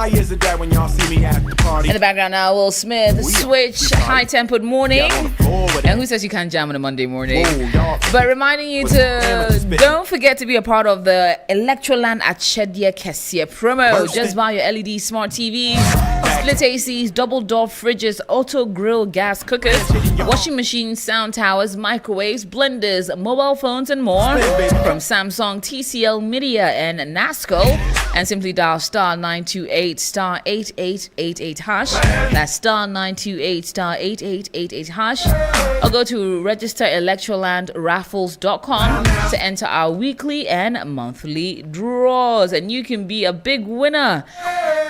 How is it that when y'all see me at the party? In the background now, Will Smith, Switch, High Tempoed Morning. And who says you can't jam on a Monday morning? But reminding you to don't forget to be a part of the Electroland Achedie Kessie promo. Just buy your LED smart TVs, split ACs, double door fridges, auto grill gas cookers, washing machines, sound towers, microwaves, blenders, mobile phones, and more from Samsung, TCL, Media, and NASCO. And simply dial star 928 star 8888 hash. That's star 928 star 8888 hash. Or go to registerelectrolandraffles.com to enter our weekly and monthly draws. And you can be a big winner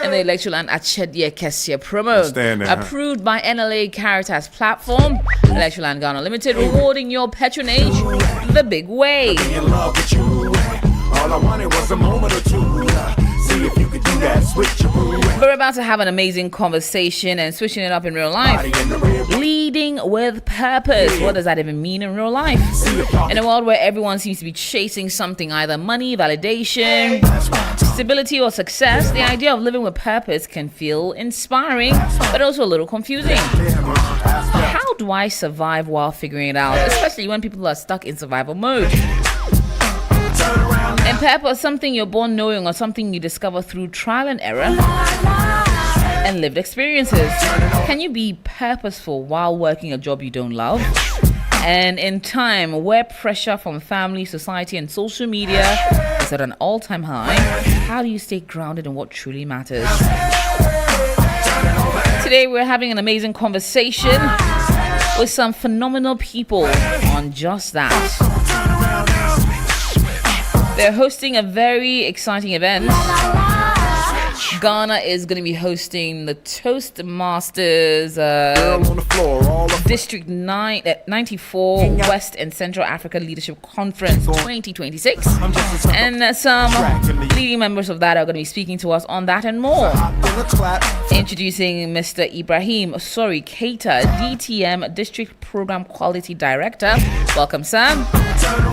in the Electroland Achedie Kessie promo. Approved by NLA Caritas platform. Electroland Ghana Limited, rewarding your patronage the big way. All I wanted was a moment or two. See if you could do that switcheroo. We're about to have an amazing conversation and switching it up in real life. Leading with purpose. What does that even mean in real life? In a world where everyone seems to be chasing something, either money, validation, stability, or success, the idea of living with purpose can feel inspiring, but also a little confusing. How do I survive while figuring it out, especially when people are stuck in survival mode? And purpose, something you're born knowing or something you discover through trial and error and lived experiences. Can you be purposeful while working a job you don't love? And in time where pressure from family, society, and social media is at an all-time high, how do you stay grounded in what truly matters? Today we're having an amazing conversation with some phenomenal people on just that. They're hosting a very exciting event. Ghana is going to be hosting the Toastmasters District 94 West and Central Africa Leadership Conference 2026. And some leading members of that are going to be speaking to us on that and more. Introducing Mr. Ibrahim Keita, DTM District Program Quality Director. Welcome, Sam.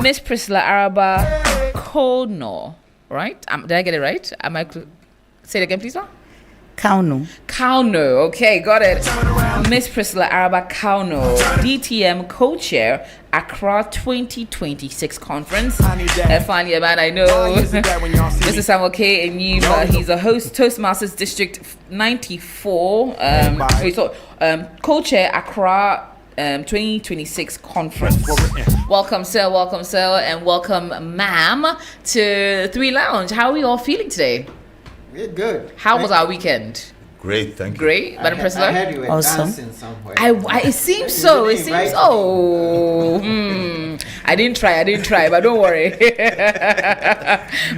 Miss Priscilla Araba Kono, right? Did I get it right? Say it again, please, ma'am. Kauno. Okay, got it. Miss Priscilla Araba Kauno, DTM co-chair, Accra 2026 conference. And finally, about I know Mr. Samuel K. Enyima. He's a host, Toastmasters District 94. Co-chair, Accra 2026 conference. Welcome, sir, and welcome, ma'am, to 3 Lounge. How are we all feeling today? We're good. How was our weekend? Great, thank you. Great, Madam Priscilla? I heard you were dancing somewhere. It seems so. It seems so. I didn't try, but don't worry.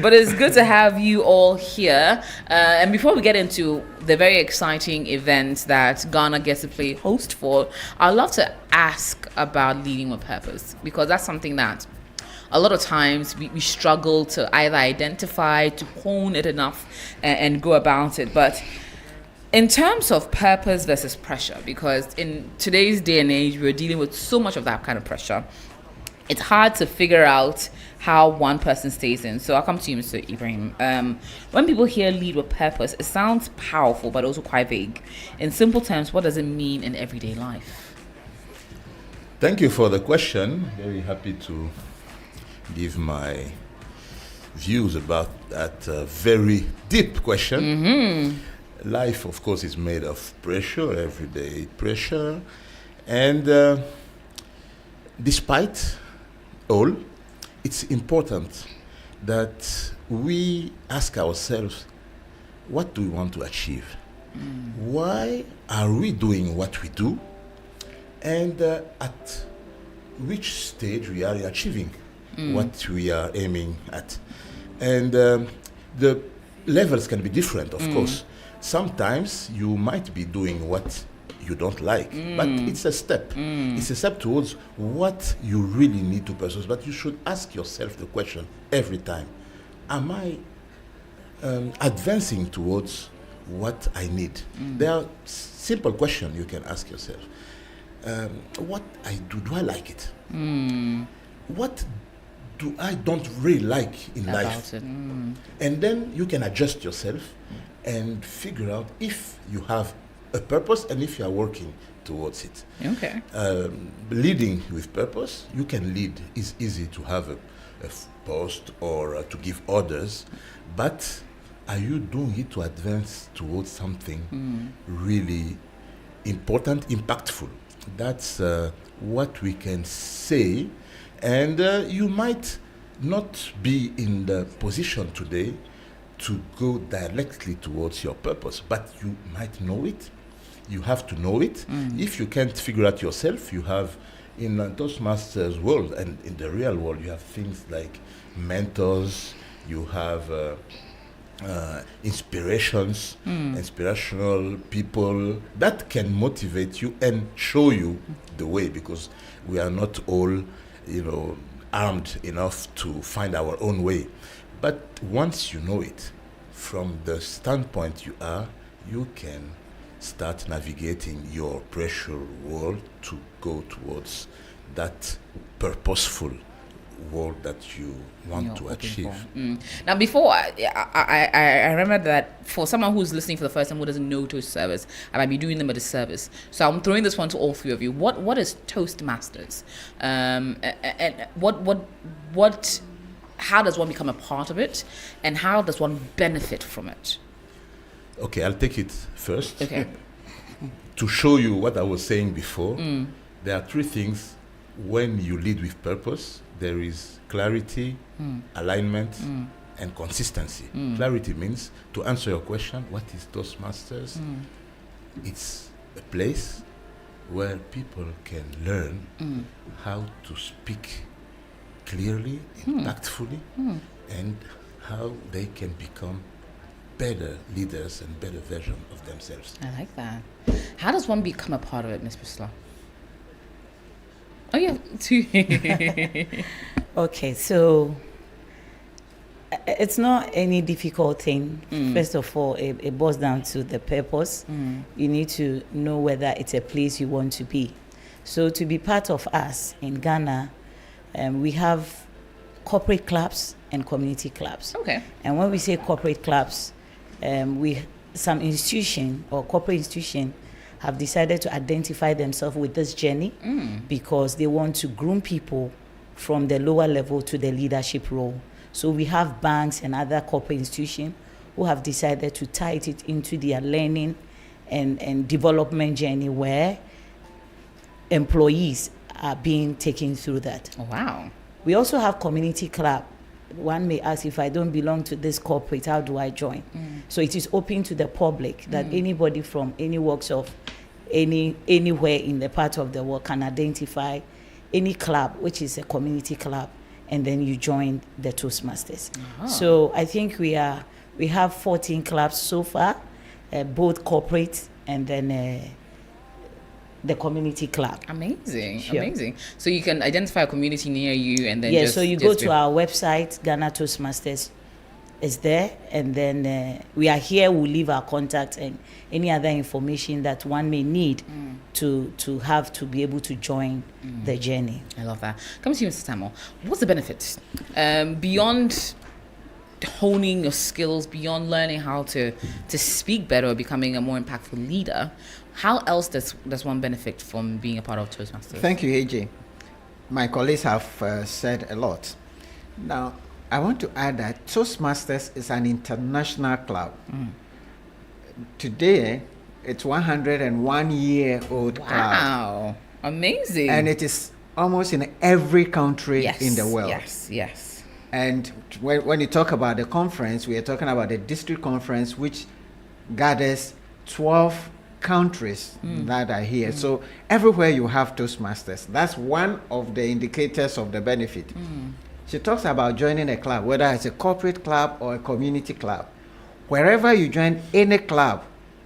But it's good to have you all here. And before we get into the very exciting event that Ghana gets to play host for, I'd love to ask about leading with purpose, because that's something that a lot of times we struggle to either identify, to hone it enough and go about it. But in terms of purpose versus pressure, because in today's day and age, we're dealing with so much of that kind of pressure, it's hard to figure out how one person stays in. So I'll come to you, Mr. Ibrahim. When people hear lead with purpose, it sounds powerful, but also quite vague. In simple terms, what does it mean in everyday life? Thank you for the question. Very happy to give my views about that very deep question. Mm-hmm. Life, of course, is made of pressure, everyday pressure. And despite all, it's important that we ask ourselves, what do we want to achieve? Why are we doing what we do? And at which stage we are achieving what we are aiming at. And the levels can be different, of course. Sometimes you might be doing what you don't like, but it's a step. It's a step towards what you really need to pursue. But you should ask yourself the question every time, am I advancing towards what I need? There are simple questions you can ask yourself. What I do I like it? What do I don't really like in life? And then you can adjust yourself and figure out if you have a purpose and if you are working towards it. Okay. Leading with purpose, you can lead. It's easy to have a post or to give orders, but are you doing it to advance towards something really important, impactful? That's what we can say. And you might not be in the position today to go directly towards your purpose, but you might know it. You have to know it. If you can't figure out yourself, you have in Toastmasters world and in the real world, you have things like mentors, you have inspirations, inspirational people that can motivate you and show you the way, because we are not all, armed enough to find our own way. But once you know it, from the standpoint you are, you can start navigating your pressure world to go towards that purposeful world that you want to achieve. Now, before I remember that for someone who's listening for the first time who doesn't know Toast service, I might be doing them a disservice. So I'm throwing this one to all three of you. What is Toastmasters? And what? How does one become a part of it, and how does one benefit from it? Okay, I'll take it first. Okay. To show you what I was saying before, there are three things when you lead with purpose. There is clarity, alignment, and consistency. Clarity means, to answer your question, what is Toastmasters? It's a place where people can learn how to speak clearly, tactfully, and how they can become better leaders and better version of themselves. I like that. How does one become a part of it, Ms. Priscilla? Oh, yeah. Okay, so it's not any difficult thing. First of all, it boils down to the purpose. You need to know whether it's a place you want to be. So to be part of us in Ghana, we have corporate clubs and community clubs. Okay. And when we say corporate clubs, some institution or corporate institution have decided to identify themselves with this journey because they want to groom people from the lower level to the leadership role. So we have banks and other corporate institutions who have decided to tie it into their learning and development journey where employees are being taken through that. Oh, wow. We also have community club. One may ask, if I don't belong to this corporate, how do I join? So it is open to the public that anybody from any walks of anywhere in the part of the world can identify any club, which is a community club, and then you join the Toastmasters. So I think we have 14 clubs so far, both corporate and then the community club. Amazing. Sure. Amazing. So you can identify a community near you and then so you go to our website, Ghana Toastmasters is there, and then we are here. We'll leave our contact and any other information that one may need to have to be able to join the journey. I love that. Come to you, Mr. Samuel. What's the benefit beyond honing your skills, beyond learning how to speak better or becoming a more impactful leader? How else does one benefit from being a part of Toastmasters? Thank you, AJ. My colleagues have said a lot. Now, I want to add that Toastmasters is an international club. Today, it's 101-year-old club. Wow. Amazing. And it is almost in every country in the world. Yes. And when you talk about the conference, we are talking about the district conference, which gathers 12 countries that are here. So everywhere you have Toastmasters. That's one of the indicators of the benefit. She talks about joining a club, whether it's a corporate club or a community club. Wherever you join any club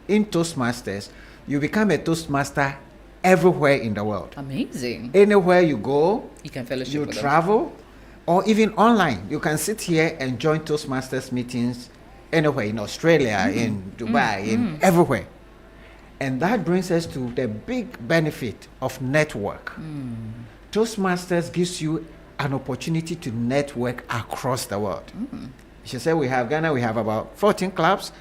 in Toastmasters, you become a Toastmaster everywhere in the world. Amazing. Anywhere you go, You can fellowship you with them. travel, or even online. You can sit here and join Toastmasters meetings anywhere in Australia, in Dubai, in everywhere. And that brings us to the big benefit of network. Toastmasters gives you an opportunity to network across the world. She said we have Ghana, we have about 14 clubs.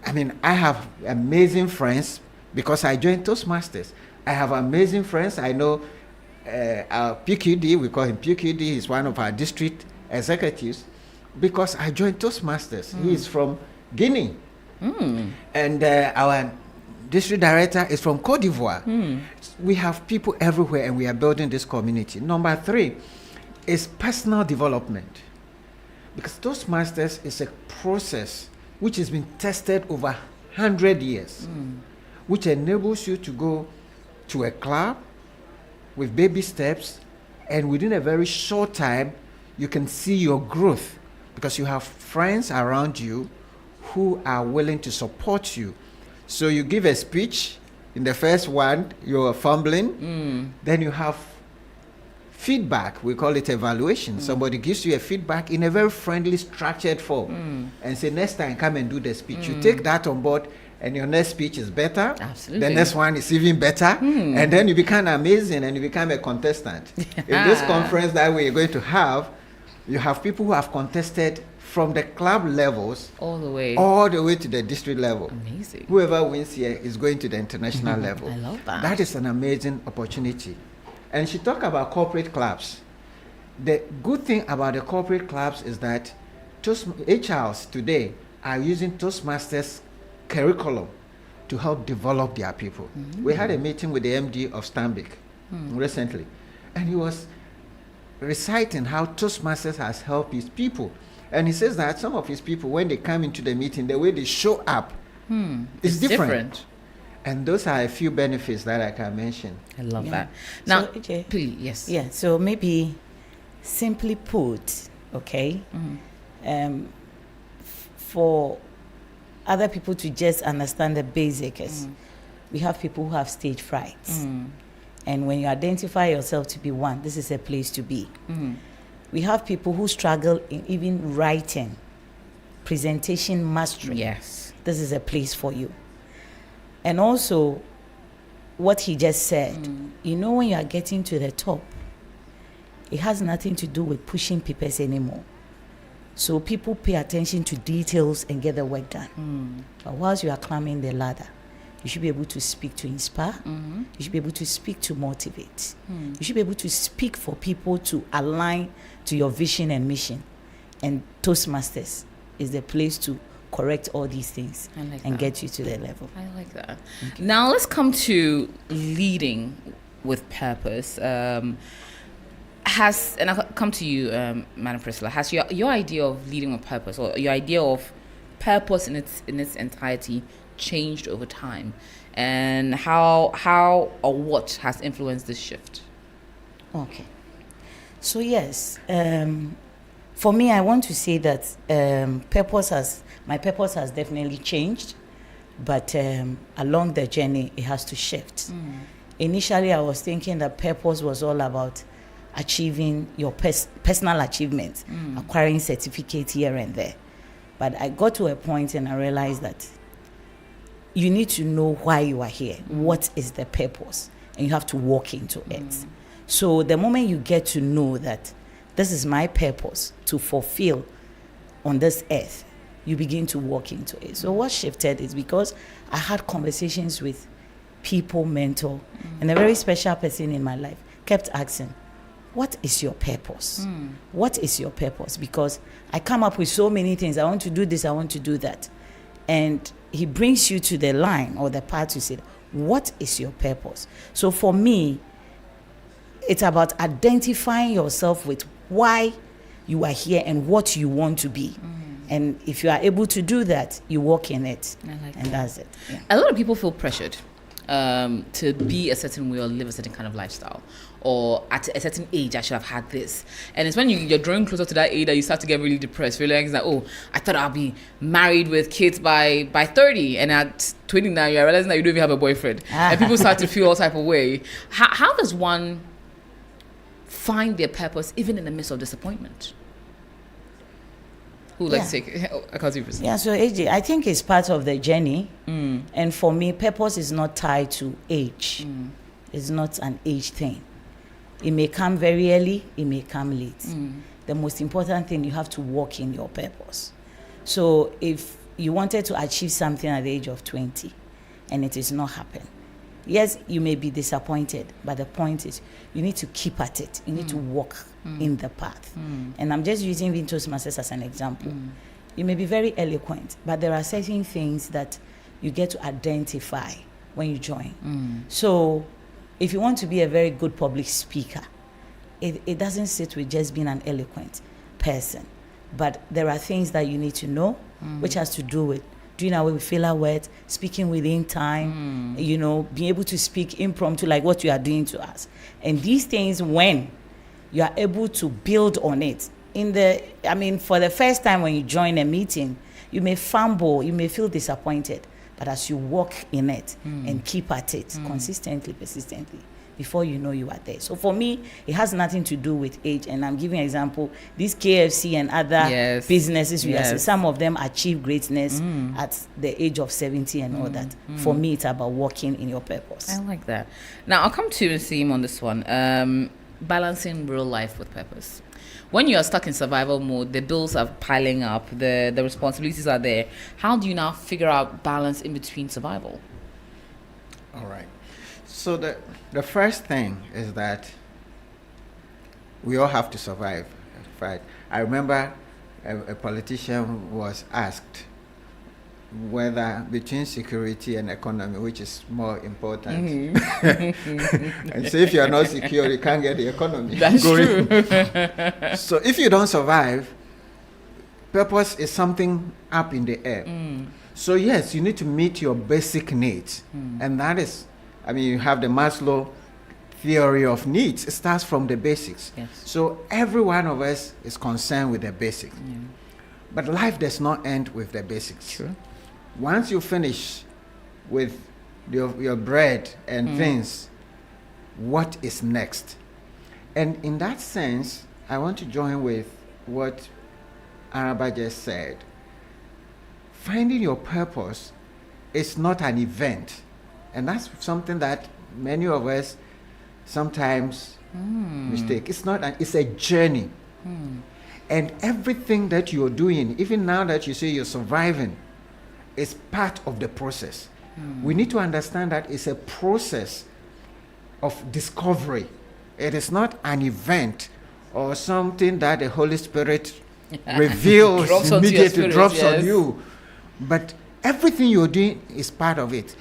I mean, I have amazing friends because I joined Toastmasters. I have amazing friends. I know our PQD, we call him PQD, he's one of our district executives because I joined Toastmasters. He is from Guinea. And our district director is from Cote d'Ivoire. We have people everywhere and we are building this community. Number 3 is personal development. Because Toastmasters is a process which has been tested over 100 years, which enables you to go to a club with baby steps, and within a very short time, you can see your growth because you have friends around you who are willing to support you. So you give a speech, in the first one, you're fumbling, then you have feedback, we call it evaluation. Somebody gives you a feedback in a very friendly, structured form and say, next time, come and do the speech. You take that on board and your next speech is better. Absolutely. The next one is even better. And then you become amazing and you become a contestant. In this conference that we're going to have, you have people who have contested from the club levels All the way. to the district level. Amazing. Whoever wins here is going to the international level. I love that. That is an amazing opportunity. And she talked about corporate clubs. The good thing about the corporate clubs is that HRs today are using Toastmasters curriculum to help develop their people. We had a meeting with the MD of Stanbic recently, and he was reciting how Toastmasters has helped his people. And he says that some of his people, when they come into the meeting, the way they show up is different. And those are a few benefits that I can mention. I love Yeah. that. Now, So, AJ, please, yes. Yeah, so maybe simply put, okay, for other people to just understand the basics, we have people who have stage frights. And when you identify yourself to be one, this is a place to be. We have people who struggle in even writing, presentation mastery. Yes. This is a place for you. And also, what he just said, you know, when you are getting to the top, it has nothing to do with pushing papers anymore. So people pay attention to details and get the work done. But whilst you are climbing the ladder, you should be able to speak to inspire. You should be able to speak to motivate. You should be able to speak for people to align to your vision and mission. And Toastmasters is the place to correct all these things I like and that. get you to the level. I like that. Now let's come to leading with purpose. And I'll come to you, Madam Priscilla. Has your idea of leading with purpose, or your idea of purpose in its entirety, changed over time? And how or what has influenced this shift? Okay. So yes, for me, I want to say that my purpose has definitely changed, but along the journey, it has to shift. Initially, I was thinking that purpose was all about achieving your personal achievements, acquiring certificates here and there. But I got to a point and I realized that you need to know why you are here. What is the purpose? And you have to walk into it. So the moment you get to know that this is my purpose to fulfill on this earth, you begin to walk into it. So what shifted is because I had conversations with people, mentor, and a very special person in my life kept asking, what is your purpose? What is your purpose? Because I come up with so many things. I want to do this, I want to do that. And he brings you to the line or the part to say, what is your purpose? So for me, it's about identifying yourself with why you are here and what you want to be. And if you are able to do that, you walk in it. I like and that. that's it. Yeah. A lot of people feel pressured to be a certain way or live a certain kind of lifestyle, or at a certain age I should have had this. And it's when you're drawing closer to that age that you start to get really depressed, realizing that, oh, I thought I'll be married with kids by 30, and at 29 you're realizing that you don't even have a boyfriend. And people start to feel all type of way. How does one find their purpose even in the midst of disappointment? Who would like to take it? I can't see you. Yeah, so AJ, I think it's part of the journey. And for me, purpose is not tied to age. It's not an age thing. It may come very early, it may come late. The most important thing, you have to walk in your purpose. So if you wanted to achieve something at the age of 20 and it is not happening. Yes, you may be disappointed, but the point is you need to keep at it. You need to walk in the path. And I'm just using Living Toastmasters as an example. You may be very eloquent, but there are certain things that you get to identify when you join. So if you want to be a very good public speaker, it doesn't sit with just being an eloquent person. But there are things that you need to know, which has to do with doing away with filler words, speaking within time, you know, being able to speak impromptu like what you are doing to us. And these things, when you are able to build on it, for the first time when you join a meeting, you may fumble, you may feel disappointed, but as you walk in it and keep at it consistently, persistently, before you know you are there. So for me, it has nothing to do with age. And I'm giving an example. These KFC and other businesses, some of them achieve greatness at the age of 70 and all that. For me, it's about walking in your purpose. I like that. Now, I'll come to Sim on this one. Balancing real life with purpose. When you are stuck in survival mode, the bills are piling up, the responsibilities are there. How do you now figure out balance in between survival? All right. So the first thing is that we all have to survive. In fact, I remember a politician was asked whether between security and economy, which is more important. And so if you are not secure, you can't get the economy going. True. So if you don't survive, purpose is something up in the air. So yes, you need to meet your basic needs. And that is, you have the Maslow theory of needs. It starts from the basics. Yes. So every one of us is concerned with the basics. But life does not end with the basics. Sure. Once you finish with your bread and things, what is next? And in that sense, I want to join with what Araba just said. Finding your purpose is not an event. And that's something that many of us sometimes mistake. It's a journey. And everything that you're doing, even now that you say you're surviving, is part of the process. We need to understand that it's a process of discovery. It is not an event or something that the Holy Spirit reveals immediately, drops on you. But everything you're doing is part of it.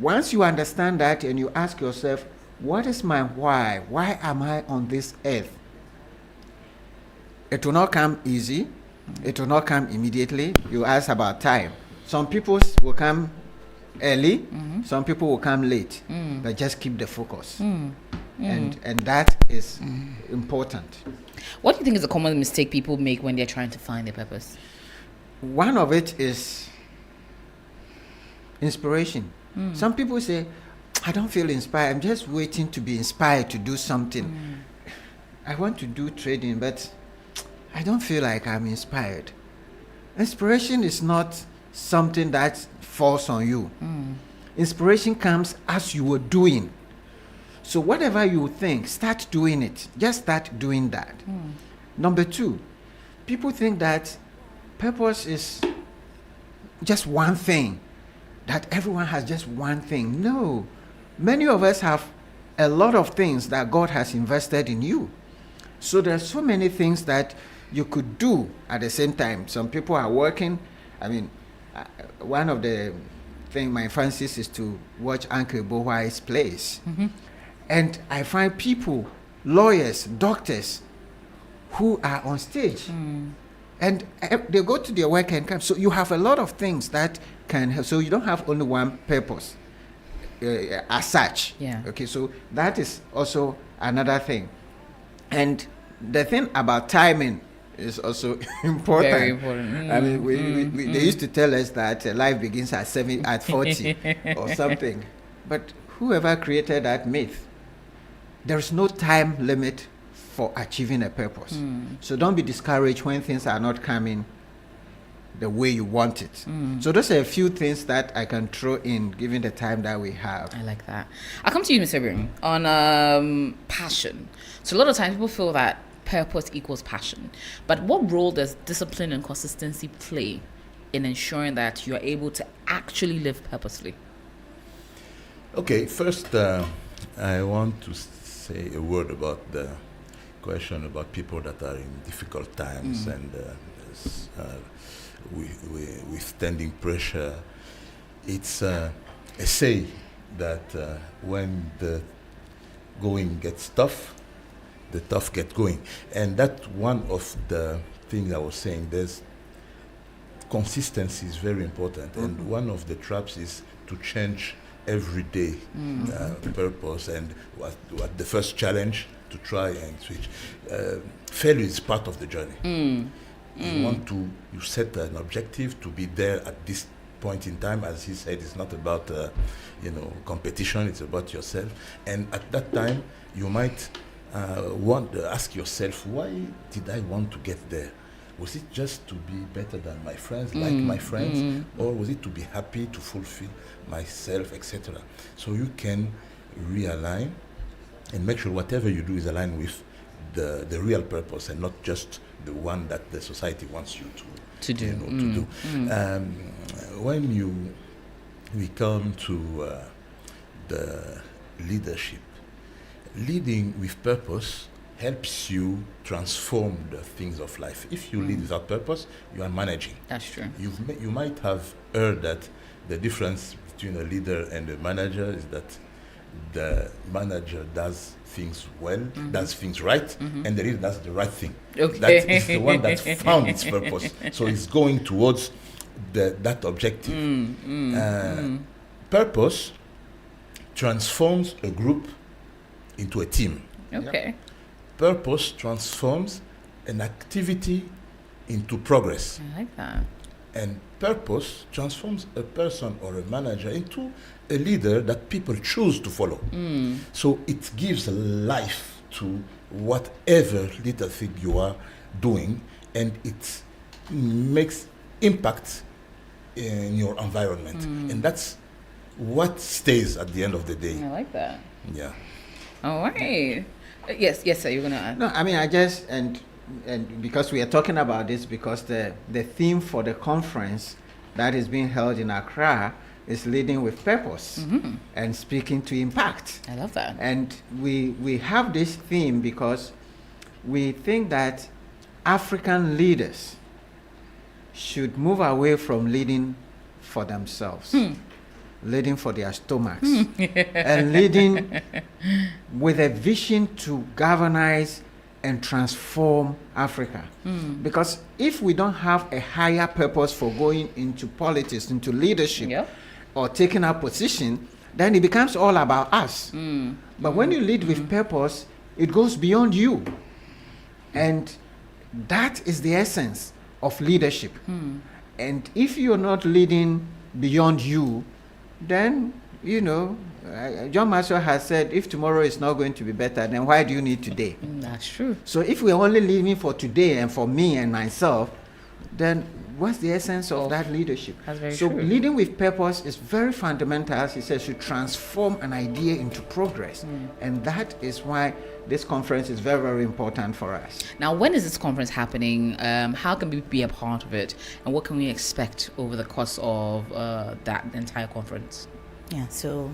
Once you understand that and you ask yourself, what is my why? Why am I on this earth? It will not come easy. It will not come immediately. You ask about time. Some people will come early, some people will come late, but just keep the focus. And that is important. What do you think is a common mistake people make when they're trying to find their purpose? One of it is inspiration. Some people say, I don't feel inspired. I'm just waiting to be inspired to do something. I want to do trading, but I don't feel like I'm inspired. Inspiration is not something that falls on you. Inspiration comes as you were doing. So whatever you think, start doing it. Just start doing that. Number two, people think that purpose is just one thing, that everyone has just one thing. No. Many of us have a lot of things that God has invested in you. So there's so many things that you could do at the same time. Some people are working. One of the things my fancies is to watch Uncle Bohwai's plays. And I find people, lawyers, doctors, who are on stage. And they go to their work and come. So you have a lot of things that can help. So you don't have only one purpose as such. Yeah. Okay, so that is also another thing. And the thing about timing is also important. Very important. They used to tell us that life begins at 40 or something. But whoever created that myth, there is no time limit for achieving a purpose. So don't be discouraged when things are not coming the way you want it. So those are a few things that I can throw in given the time that we have. I like that. I'll come to you, Mr. Bring, on passion. So a lot of times people feel that purpose equals passion. But what role does discipline and consistency play in ensuring that you are able to actually live purposely? Okay, first, I want to say a word about the question about people that are in difficult times and withstanding pressure. It's a say that when the going gets tough, the tough get going. And that's one of the things I was saying. There's consistency is very important, and one of the traps is to change every day purpose, and what the first challenge to try and switch. Failure is part of the journey. You set an objective to be there at this point in time. As he said, it's not about competition, it's about yourself. And at that time you might want to ask yourself, why did I want to get there? Was it just to be better than my friends, like my friends, or was it to be happy, to fulfill myself, etc.? So you can realign and make sure whatever you do is aligned with the real purpose and not just the one that the society wants you to do. When we come to the leadership, leading with purpose helps you transform the things of life. If you lead without purpose, you are managing. That's true. You might have heard that the difference between a leader and a manager is that the manager does things well, does things right, and the leader does the right thing. Okay. That is the one that found its purpose. So it's going towards that objective. Purpose transforms a group into a team. Okay. Purpose transforms an activity into progress. I like that. And purpose transforms a person or a manager into a leader that people choose to follow. So it gives life to whatever little thing you are doing, and it makes impact in your environment. And that's what stays at the end of the day. I like that. Yeah. All right. Yes, sir, you're going to add. No, I mean, I just, and because we are talking about this, because the theme for the conference that is being held in Accra is leading with purpose and speaking to impact. I love that. And we have this theme because we think that African leaders should move away from leading for themselves, leading for their stomachs, and leading with a vision to galvanize and transform Africa. Because if we don't have a higher purpose for going into politics, into leadership, or taking a position, then it becomes all about us. But when you lead with purpose, it goes beyond you. And that is the essence of leadership. And if you're not leading beyond you, then, John Maxwell has said, if tomorrow is not going to be better, then why do you need today? That's true. So if we're only living for today and for me and myself, then what's the essence of that leadership? That's very so true. Leading with purpose is very fundamental, as he says, to transform an idea into progress. And that is why this conference is very, very important for us. Now, when is this conference happening? How can we be a part of it? And what can we expect over the course of that entire conference? Yeah, so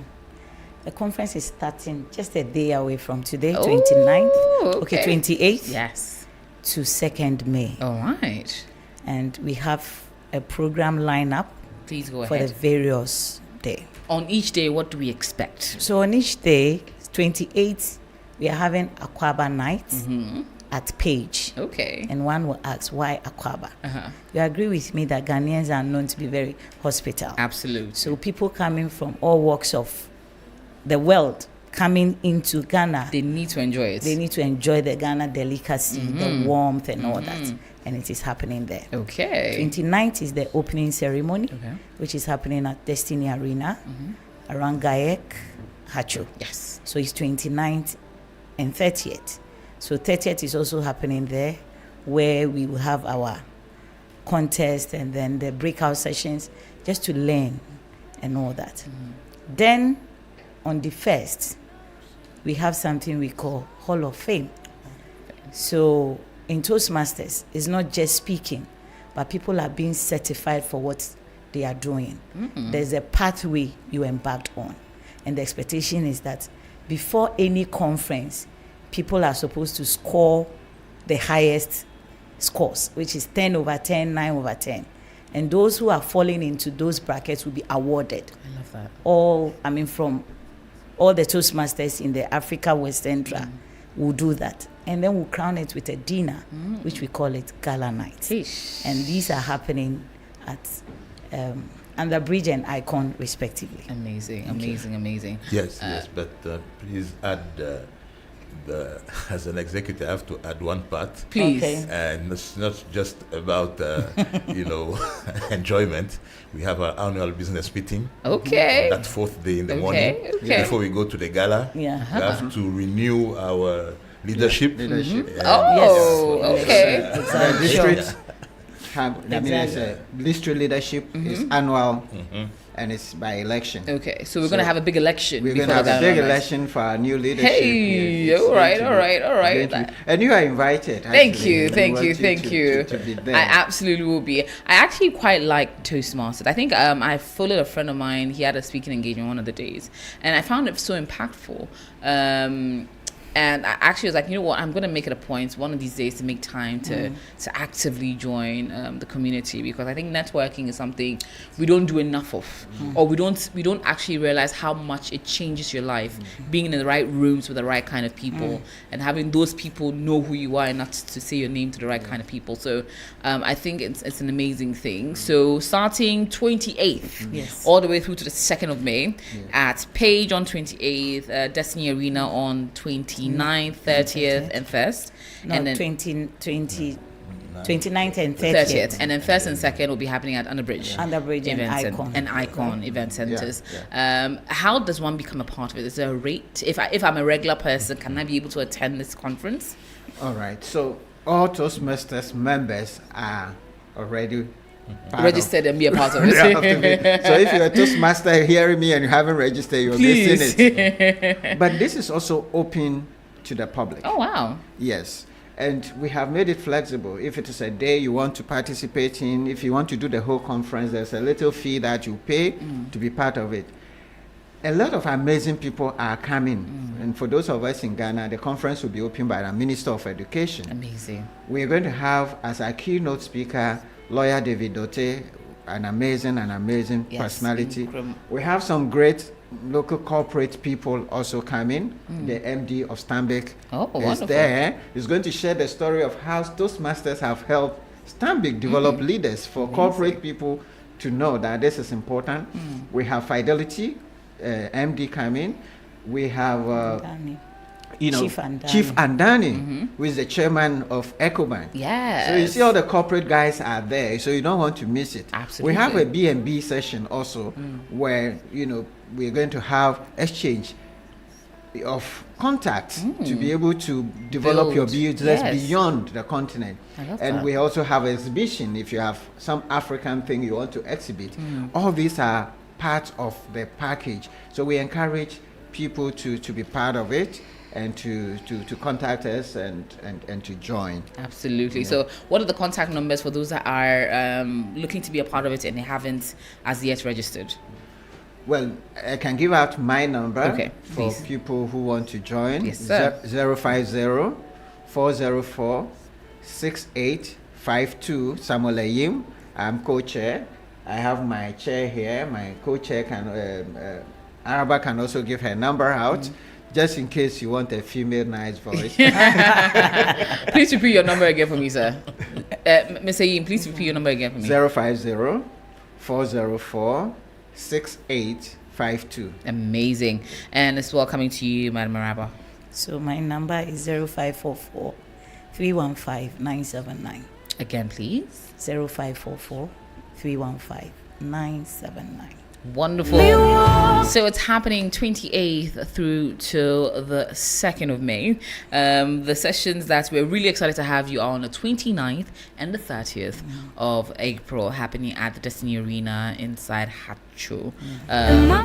the conference is starting just a day away from today, 29th. Okay, 28th. Yes. To 2nd May. All right. And we have a program lineup Please go for ahead. the various day. On each day, what do we expect? So on each day, 28th, we are having Akwaba night at Page. Okay. And one will ask, why Akwaba? Uh-huh. You agree with me that Ghanaians are known to be very hospitable. Absolutely. So people coming from all walks of the world coming into Ghana, They need to enjoy it. they need to enjoy the Ghana delicacy, the warmth and all that. And it is happening there. Okay. 29th is the opening ceremony, Okay. which is happening at Destiny Arena around Gayek, Hacho. Yes. So it's 29th and 30th. So 30th is also happening there, where we will have our contest and then the breakout sessions just to learn and all that. Then on the 1st, we have something we call Hall of Fame. So in Toastmasters, it's not just speaking, but people are being certified for what they are doing. There's a pathway you embarked on, and the expectation is that before any conference, people are supposed to score the highest scores, which is 10 over 10, 9 over 10. And those who are falling into those brackets will be awarded. I love that. From all the Toastmasters in the Africa West Central will do that. And then we'll crown it with a dinner, which we call it Gala Night. Sheesh. And these are happening at Under Bridge and Icon, respectively. Amazing. Yes, but please add as an executive, I have to add one part. Please. Okay. And it's not just about, enjoyment. We have our annual business meeting. Okay. On that fourth day in the morning. Okay. Before we go to the gala, Yeah. we have to renew our leadership. Leadership. Oh, Yes. okay. The Exactly. districts have, Exactly. district leadership is annual and it's by election. Okay, so we're going to have a big election. We're going before to have the a big Gala Night. election for our new leadership. Hey, It's all going right, to all be- right, all right. going to be- And you are invited. Thank actually. you, We thank want you, thank you. To be there. I absolutely will be. I actually quite like Toastmasters. I think I followed a friend of mine. He had a speaking engagement one of the days, and I found it so impactful. And I actually was like, you know what, I'm going to make it a point one of these days to make time to actively join the community, because I think networking is something we don't do enough of, or we don't actually realize how much it changes your life, being in the right rooms with the right kind of people, and having those people know who you are enough to say your name to the right kind of people. So I think it's an amazing thing. So starting 28th Yes. all the way through to the 2nd of May at Page on 28th, Destiny Arena on 29th, 30th, and 1st. No, and then 29th and 30th. 30th. And then 1st and 2nd will be happening at Underbridge. Underbridge and Events Icon. and Icon event centers. How does one become a part of it? Is there a rate? If I'm a regular person, can I be able to attend this conference? All right. So all Toastmasters members are already part of- Registered and be a part of it. They have to be. So if you're a Toastmaster hearing me and you haven't registered, you're missing it. But this is also open to the public. Oh, wow. Yes. And we have made it flexible. If it is a day you want to participate in, if you want to do the whole conference, there's a little fee that you pay to be part of it. A lot of amazing people are coming. And for those of us in Ghana, the conference will be opened by the Minister of Education. Amazing. We're going to have as our keynote speaker, Lawyer David Dote, an amazing Yes, personality. incredible. We have some great local corporate people also coming. The MD of Stanbic Oh, is wonderful. there. He's going to share the story of how Toastmasters have helped Stanbic develop leaders for corporate people to know that this is important. We have Fidelity, MD coming. We have Danny. Chief Chief Andani, who is the chairman of EcoBank. Yes. So you see all the corporate guys are there, so you don't want to miss it. Absolutely. We have a B&B session also where, we're going to have exchange of contacts to be able to develop your Build. business Yes. beyond the continent. I love And that. we also have exhibition if you have some African thing you want to exhibit. All these are part of the package. So we encourage people to be part of it and to contact us and to join. Absolutely. So, what are the contact numbers for those that are looking to be a part of it and they haven't as yet registered? Well, I can give out my number Okay, for please. people who want to join. Yes, sir. 050-404-6852. Samuel Ayim. I'm co-chair. I have my chair here. My co-chair can, Araba can also give her number out, just in case you want a female nice voice. Please repeat your number again for me, sir. Mr. Yim, please repeat your number again for me. 050-404-6852. Amazing. And it's well coming to you, Madam Araba. So my number is 0544 315 979. Again, please. 0544 315 979. Wonderful. So it's happening 28th through to the 2nd of May. The sessions that we're really excited to have you on the 29th and the 30th of April, happening at the Destiny Arena inside Hacho.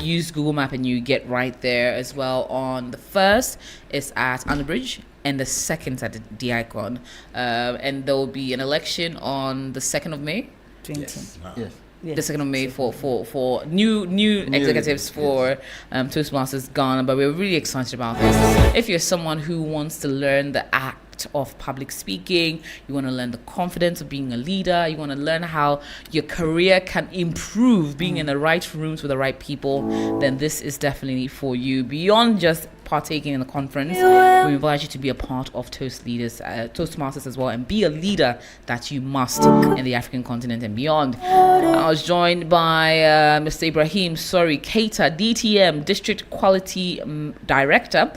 Use Google Map and you get right there as well. On the 1st, it's at Underbridge, and the 2nd at the D-Icon. And there will be an election on the 2nd of May. 20. Yes. Yes. The 2nd of May for new executives for Toastmasters Ghana, but we're really excited about this. If you're someone who wants to learn the act of public speaking, you want to learn the confidence of being a leader, you want to learn how your career can improve being in the right rooms with the right people, then this is definitely for you. Beyond just partaking in the conference, we invite you to be a part of Toastmasters as well, and be a leader that you must in the African continent and beyond. I was joined by Mr. Ibrahim Keita, DTM District Quality Director,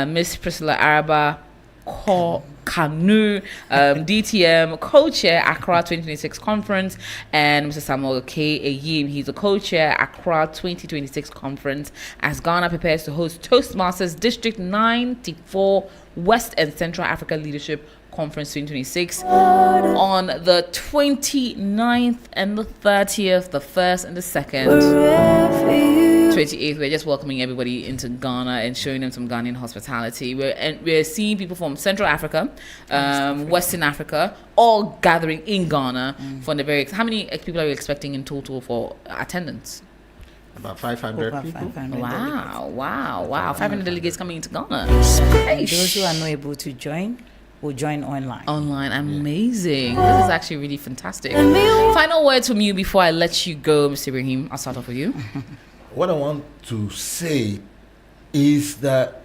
Miss Priscilla Araba Kanu, DTM co-chair Accra 2026 conference, and Mr. Samuel K. Ayim. He's a co-chair Accra 2026 conference as Ghana prepares to host Toastmasters District 94 West and Central Africa Leadership Conference 2026 on the 29th and the 30th, the 1st and the 2nd. 28th, we're just welcoming everybody into Ghana and showing them some Ghanaian hospitality. We're seeing people from Central Africa, Western Africa, all gathering in Ghana for the very. How many people are you expecting in total for attendance? About 500 Over people. 500 Wow. 500 delegates coming into Ghana. delegates. Those who are not able to join will join online. Amazing. This is actually really fantastic. Final words from you before I let you go, Mr. Ibrahim. I'll start off with you. What I want to say is that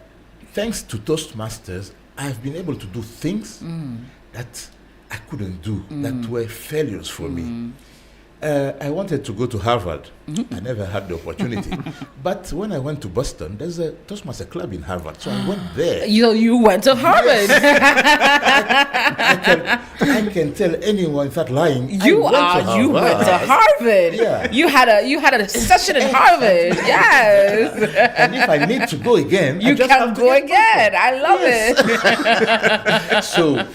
thanks to Toastmasters, I've been able to do things that I couldn't do, that were failures for me. I wanted to go to Harvard. I never had the opportunity. But when I went to Boston, there's a Toastmaster club in Harvard. So I went there. You went to Harvard. I can tell anyone without lying. You went to Harvard. Yeah. You had a session in Harvard. Yes. And if I need to go again, You I just can have to go get again. I love it. So,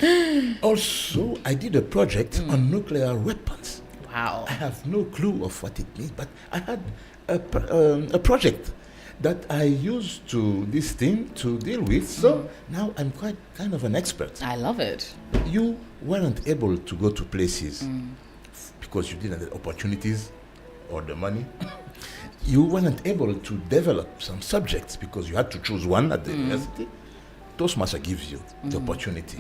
also, I did a project on nuclear weapons. Wow. I have no clue of what it means, but I had a project that I used to this thing to deal with. So now I'm quite kind of an expert. I love it. You weren't able to go to places because you didn't have the opportunities or the money. You weren't able to develop some subjects because you had to choose one at the university. Toastmaster gives you the opportunity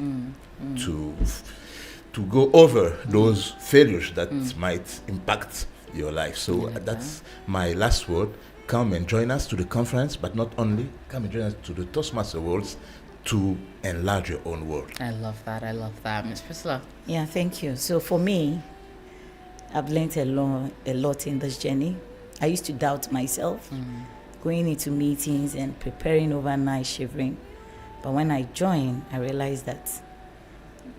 to go over those failures that might impact your life. So that's my last word. Come and join us to the conference, but not only, come and join us to the Toastmaster Worlds to enlarge your own world. I love that. Ms. Priscilla. Yeah, thank you. So for me, I've learned a lot in this journey. I used to doubt myself, going into meetings and preparing overnight, shivering. But when I joined, I realized that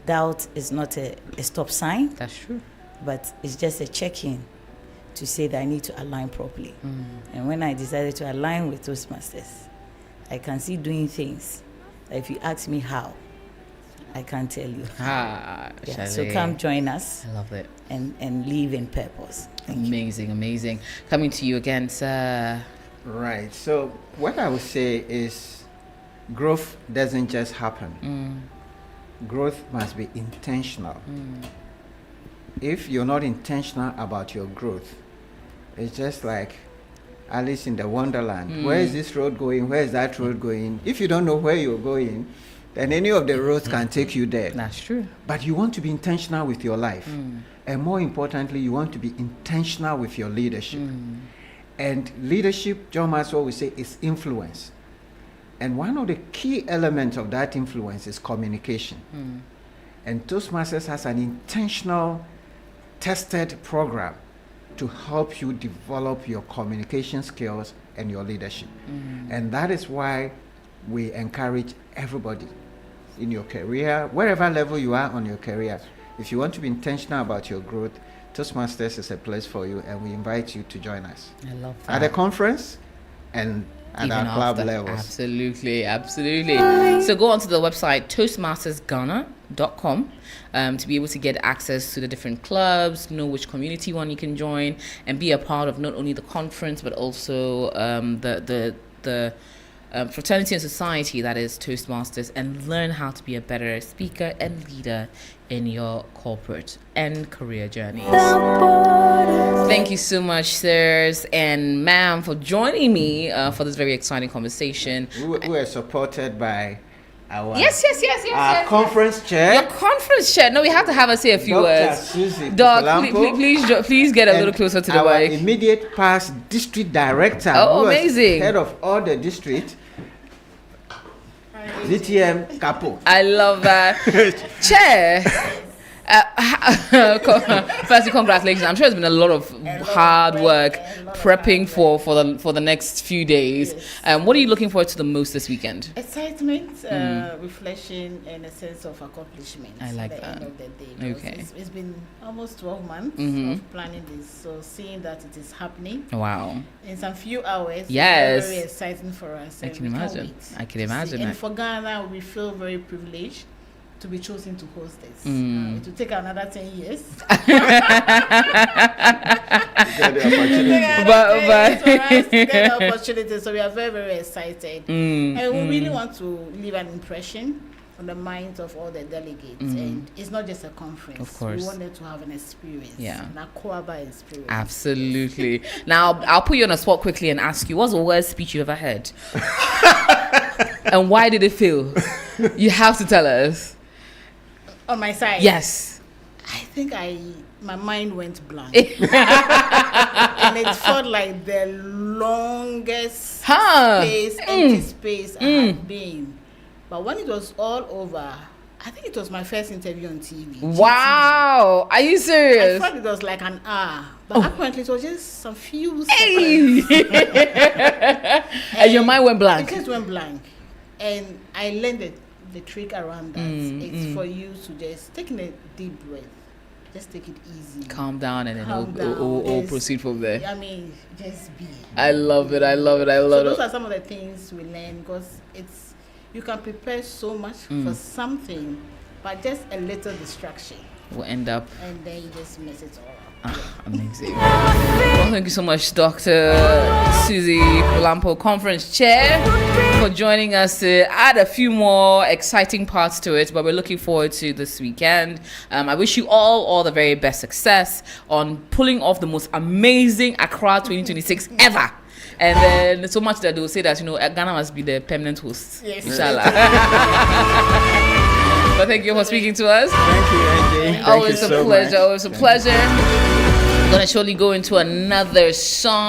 doubt is not a stop sign, That's true. but it's just a check-in to say that I need to align properly. And when I decided to align with Toastmasters, I can see doing things that if you ask me how, I can't tell you. Ah, Yeah, so Shale. come join us I love it. and live in purpose. Thank you. Amazing. Coming to you again, sir. Right. So what I would say is growth doesn't just happen. Growth must be intentional. If you're not intentional about your growth, it's just like Alice in the Wonderland. Where is this road going? Where is that road going? If you don't know where you're going, then any of the roads can take you there. That's true. But you want to be intentional with your life. And more importantly, you want to be intentional with your leadership. And leadership, John Maxwell will say, is influence. And one of the key elements of that influence is communication. And Toastmasters has an intentional, tested program to help you develop your communication skills and your leadership. And that is why we encourage everybody in your career, wherever level you are on your career, if you want to be intentional about your growth, Toastmasters is a place for you, and we invite you to join us I love at the conference and at Even our club after. levels. Absolutely, absolutely. So go onto the website toastmastersghana.com to be able to get access to the different clubs, know which community one you can join, and be a part of not only the conference but also the fraternity and society that is Toastmasters, and learn how to be a better speaker and leader in your corporate and career journeys. Thank you so much, sirs and ma'am, for joining me for this very exciting conversation. We were supported by our Yes. conference chair. Your conference chair. No, we have to have her say a few Dr. words. Susie Doc, Kulampo, please get a and little closer to the our mic. immediate past district director, Oh, who was amazing. head of all the district, ZTM Kapo. I love that. Chair. Firstly, congratulations. I'm sure it's been a lot of hard work prepping for the next few days. What are you looking forward to the most this weekend? Excitement, reflection, and a sense of accomplishment. I like at the that. end of the day. Because Okay. It's been almost 12 months Mhm. of planning this, so seeing that it is happening Wow. in some few hours Yes. is very exciting for us. I and can we can't imagine. wait I can to imagine see. it. And for Ghana, we feel very privileged to be chosen to host this. Mm. It will take another 10 years. Get the opportunity. But- for us to get the opportunity, so we are very, very excited. And we really want to leave an impression on the minds of all the delegates. And it's not just a conference. Of course. We want them to have an experience. Yeah. An Akwaba experience. Absolutely. Now, I'll put you on a spot quickly and ask you, what's the worst speech you ever heard? And why did it fail? You have to tell us. On my side. Yes. I think my mind went blank. And it felt like the longest empty space I had been. But when it was all over, I think it was my first interview on TV. Wow. Are you I serious? thought it was like an hour, but apparently it was just some few Hey. seconds. And your mind went It blank. just went blank. And I learned the trick around that. It's for you to just take in a deep breath. Just take it easy. Calm down and then Calm we'll down. all Just- proceed from there. I mean, just be. I love it. I love it. I So love those it. are some of the things we learn, because you can prepare so much for something, but just a little distraction, We'll end up and then you just mess it all up. amazing. Well, thank you so much, Dr. Susie Kulampo, Conference Chair, for joining us to add a few more exciting parts to it. But we're looking forward to this weekend. I wish you all the very best success on pulling off the most amazing Accra 2026 ever. And then so much that they will say that, Ghana must be the permanent host. Yes. Inshallah. But thank you for speaking to us. Thank you, Angie. Thank Always you a so pleasure. much. Always a pleasure. I'm gonna surely go into another song.